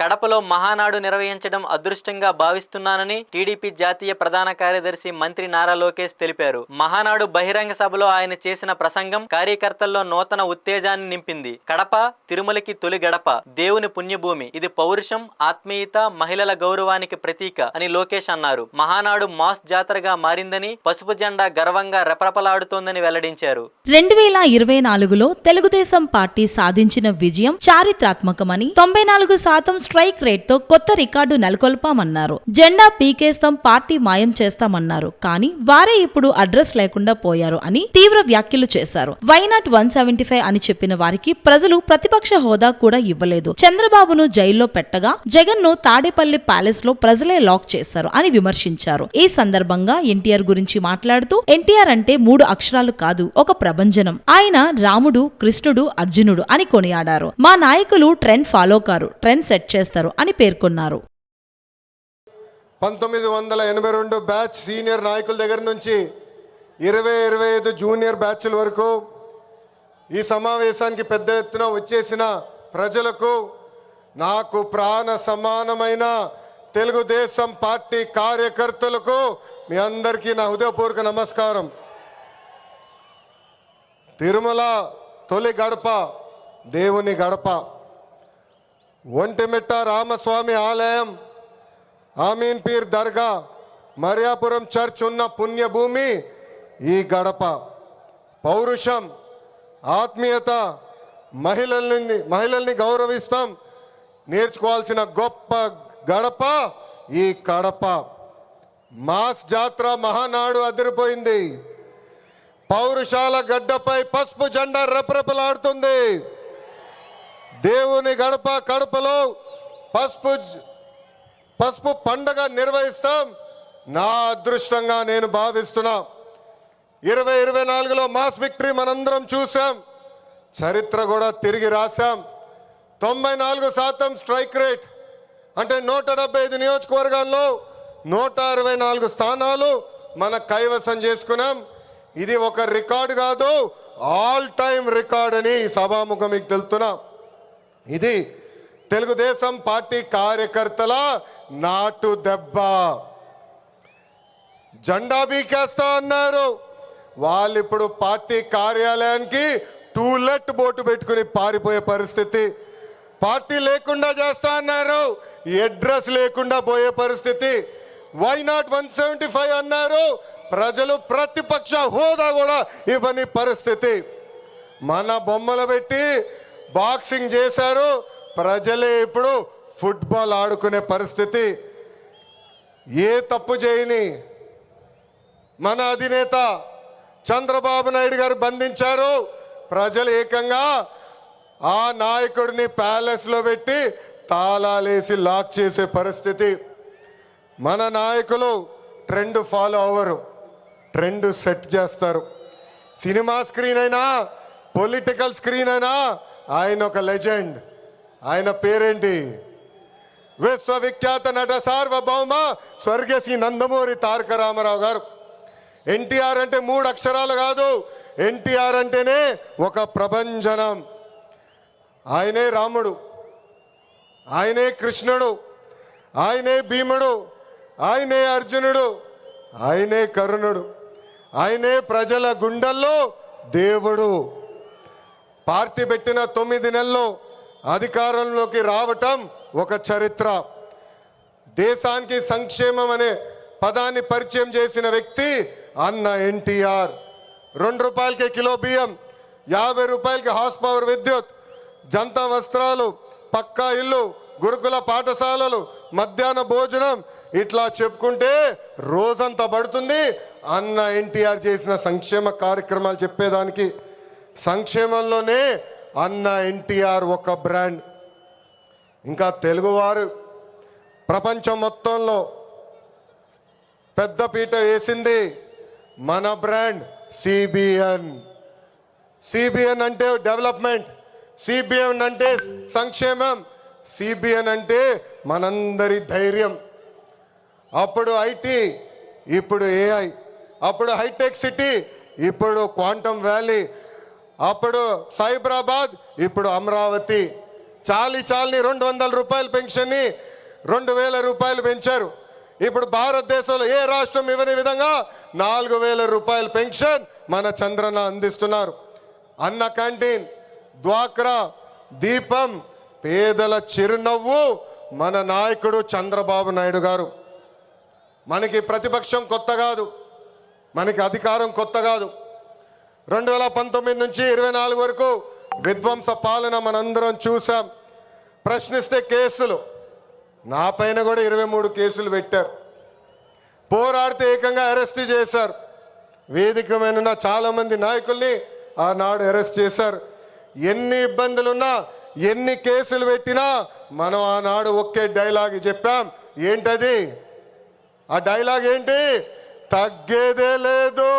కడపలో మహానాడు నిర్వహించడం అదృష్టంగా భావిస్తున్నానని టీడీపీ జాతీయ ప్రధాన కార్యదర్శి మంత్రి నారా లోకేష్ తెలిపారు. మహానాడు బహిరంగ సభలో ఆయన చేసిన ప్రసంగం కార్యకర్తల్లో నూతన ఉత్తేజాన్ని నింపింది. కడప తిరుమలకి తొలి గడప, దేవుని పుణ్యభూమి, ఇది పౌరుషం, ఆత్మీయత, మహిళల గౌరవానికి ప్రతీక అని లోకేష్ అన్నారు. మహానాడు మాస్ జాతరగా మారిందని, పసుపు జెండా గర్వంగా రెపరెపలాడుతోందని వెల్లడించారు. 2024లో తెలుగుదేశం పార్టీ సాధించిన విజయం చారిత్రాత్మకమని, 94% స్ట్రైక్ రేట్ తో కొత్త రికార్డు నెలకొల్పామన్నారు. జెండా పీకేస్తాం, పార్టీ మాయం చేస్తామన్నారు. కానీ వారే ఇప్పుడు అడ్రస్ లేకుండా పోయారు అని తీవ్ర వ్యాఖ్యలు చేశారు. వైనాట్ 175 అని చెప్పిన వారికి ప్రజలు ప్రతిపక్ష హోదా కూడా ఇవ్వలేదు. చంద్రబాబును జైల్లో పెట్టగా జగన్ ను తాడేపల్లి ప్యాలెస్ లో ప్రజలే లాక్ చేశారు అని విమర్శించారు. ఈ సందర్భంగా ఎన్టీఆర్ గురించి మాట్లాడుతూ, ఎన్టీఆర్ అంటే 3 అక్షరాలు కాదు, ఒక ప్రభంజనం. ఆయన రాముడు, కృష్ణుడు, అర్జునుడు అని కొనియాడారు. మా నాయకులు trend follow car, trend set చేస్తారు అని పేర్కొన్నారు. 1982 బ్యాచ్ సీనియర్ నాయకుల దగ్గర నుంచి 20-25 జూనియర్ బ్యాచ్ల వరకు ఈ సమావేశానికి పెద్ద ఎత్తున వచ్చేసిన ప్రజలకు, నాకు ప్రాణ సమానమైన తెలుగుదేశం పార్టీ కార్యకర్తలకు మీ అందరికీ నా హృదయపూర్వక నమస్కారం. తిరుమల తొలి గడప దేవుని గడప, ఒంటిమిట్ట రామస్వామి ఆలయం, ఆమీన్ పీర్ దర్గా, మరియాపురం చర్చ్ ఉన్న పుణ్యభూమి ఈ గడప. పౌరుషం, ఆత్మీయత, మహిళల్ని గౌరవిస్తాం నేర్చుకోవాల్సిన గొప్ప గడప ఈ కడప. మాస్ జాతర మహానాడు అదిరిపోయింది. పౌరుషాల గడ్డపై పసుపు జెండా రెపరెపలాడుతుంది. దేవుని గడప కడపలో పసుపు పండగ నిర్వహిస్తాం. నా అదృష్టంగా నేను భావిస్తున్నా. 2024లో మాస్ విక్టరీ మనందరం చూసాం, చరిత్ర కూడా తిరిగి రాశాం. 94% స్ట్రైక్ రేట్ అంటే 175 నియోజకవర్గాల్లో 164 స్థానాలు మన కైవసం చేసుకున్నాం. ఇది ఒక రికార్డు కాదు, ఆల్ టైమ్ రికార్డ్ అని సభాముఖం మీకు తెలుపుతున్నా. ఇది తెలుగుదేశం పార్టీ కార్యకర్తల నాటు దెబ్బ. జెండా బీకేస్తా అన్నారు, వాళ్ళు ఇప్పుడు పార్టీ కార్యాలయానికి టూలెట్ బోటు పెట్టుకుని పారిపోయే పరిస్థితి. పార్టీ లేకుండా చేస్తా అన్నారు, అడ్రస్ లేకుండా పోయే పరిస్థితి. వైనాట్ 175 అన్నారు, ప్రజలు ప్రతిపక్ష హోదా కూడా ఇవ్వని పరిస్థితి. మన బొమ్మలు పెట్టి బాక్సింగ్ చేశారు, ప్రజలే ఇప్పుడు ఫుట్బాల్ ఆడుకునే పరిస్థితి. ఏ తప్పు చేయని మన అధినేత చంద్రబాబు నాయుడు గారు బంధించారు. ప్రజలు ఏకంగా ఆ నాయకుడిని ప్యాలెస్లో పెట్టి తాళాలేసి లాక్ చేసే పరిస్థితి. మన నాయకులు ట్రెండ్ ఫాలో అవ్వరు, ట్రెండ్ సెట్ చేస్తారు. సినిమా స్క్రీన్ అయినా, పొలిటికల్ స్క్రీన్ అయినా ఆయన ఒక లెజెండ్. ఆయన పేరేంటి? విశ్వవిఖ్యాత నట సార్వభౌమ స్వర్గశ్రీ నందమూరి తారక రామారావు గారు. ఎన్టీఆర్ అంటే 3 అక్షరాలు కాదు, ఎన్టీఆర్ అంటేనే ఒక ప్రభంజనం. ఆయనే రాముడు, ఆయనే కృష్ణుడు, ఆయనే భీముడు, ఆయనే అర్జునుడు, ఆయనే కరుణుడు, ఆయనే ప్రజల గుండెల్లో దేవుడు. పార్టీ పెట్టిన 9 నెలల్లో అధికారంలోకి రావటం ఒక చరిత్ర. దేశానికి సంక్షేమం అనే పదాన్ని పరిచయం చేసిన వ్యక్తి అన్న ఎన్టీఆర్. 2 రూపాయలకే కిలో బియ్యం, 50 రూపాయలకి హార్స్ పవర్ విద్యుత్, జంతా వస్త్రాలు, పక్కా ఇల్లు, గురుకుల పాఠశాలలు, మధ్యాహ్న భోజనం, ఇట్లా చెప్పుకుంటే రోజంతా పడుతుంది. అన్న ఎన్టీఆర్ చేసిన సంక్షేమ కార్యక్రమాలు చెప్పేదానికి. సంక్షేమంలోనే అన్న ఎన్టీఆర్ ఒక బ్రాండ్. ఇంకా తెలుగువారు ప్రపంచం మొత్తంలో పెద్ద పీట వేసింది మన బ్రాండ్ సిబిఎన్. సిబిఎన్ అంటే డెవలప్మెంట్, సిబిఎన్ అంటే సంక్షేమం, సిబిఎన్ అంటే మనందరి ధైర్యం. అప్పుడు ఐటీ, ఇప్పుడు ఏఐ, అప్పుడు హైటెక్ సిటీ, ఇప్పుడు క్వాంటమ్ వ్యాలీ, అప్పుడు సైబరాబాద్, ఇప్పుడు అమరావతి. చాలని 200 రూపాయల పెన్షన్ని 2000 రూపాయలు పెంచారు. ఇప్పుడు భారతదేశంలో ఏ రాష్ట్రం ఇవ్వని విధంగా 4000 రూపాయల పెన్షన్ మన చంద్రన్న అందిస్తున్నారు. అన్న క్యాంటీన్, డ్వాక్రా, దీపం, పేదల చిరునవ్వు మన నాయకుడు చంద్రబాబు నాయుడు గారు. మనకి ప్రతిపక్షం కొత్త కాదు, మనకి అధికారం కొత్త కాదు. 2019 నుంచి 24 వరకు విధ్వంస పాలన మనందరం చూసాం. ప్రశ్నిస్తే కేసులు, నా పైన కూడా 23 కేసులు పెట్టారు. పోరాడితే ఏకంగా అరెస్ట్ చేశారు. వేదిక మీద చాలా మంది నాయకుల్ని ఆనాడు అరెస్ట్ చేశారు. ఎన్ని ఇబ్బందులున్నా, ఎన్ని కేసులు పెట్టినా మనం ఆనాడు ఒకే డైలాగ్ చెప్పాం. ఏంటది? ఆ డైలాగ్ ఏంటి? తగ్గేదే లేదు.